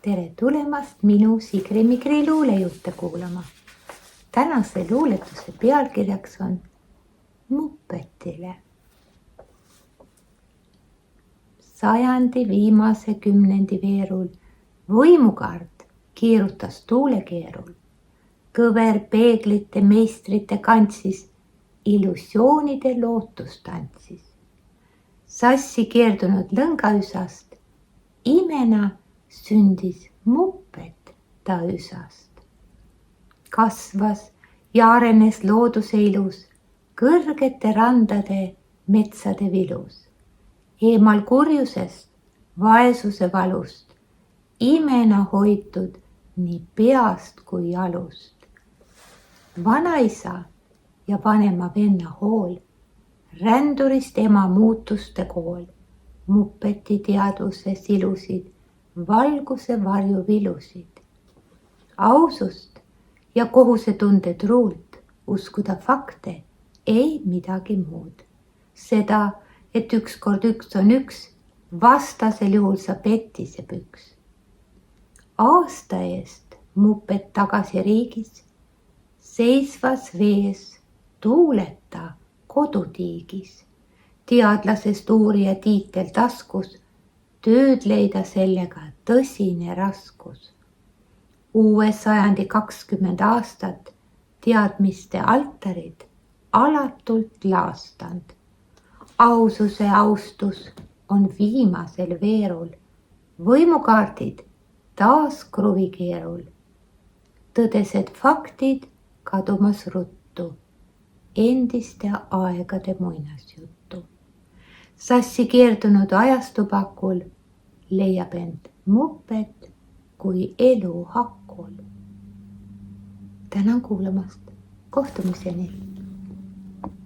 tere tulemast minu Sigri-Migri luulejutte kuulama. Tänase luuletuse pealkirjaks on Muppetile. Sajandi viimase kümnendi veerul võimukaart kiirutas tuulekeerul. Kõver peeglite meistrite kantsis, illusioonide lootust tantsis. Sassi keerdunud lõngaüsast, imena sündis Muppet ta üsast. Kasvas ja arenes looduse ilus, kõrgete randade metsade vilus. Eemal kurjusest, vaesuse valust, imena hoitud nii peast kui jalust. Vanaisa ja vanema venna hool, rändurist ema muutuste kool, Muppeti teadvuses ilusid, valguse varju vilusid. Ausust ja kohusetunde truult uskuda fakte ei midagi muud. Seda, et üks kord üks on üks, vastasel juhul sa pettise püks. Aasta eest Muppet tagasi riigis, seisvas vees tuuleta kodutiigis. Teadlasest uurija tiitel taskus, tööd leida sellega tõsine raskus. Uue sajandi 20 aastat teadmiste altarid alatult laastand. Aususe austus on viimasel veerul, võimukaardid taas kruvikeerul. Tõdesed faktid kadumas ruttu, endiste aegade muinasjuttu. Sassi keerdunud ajastupakul leiab end Muppet kui elu hakul. Tänan kuulamast, kohtumiseni!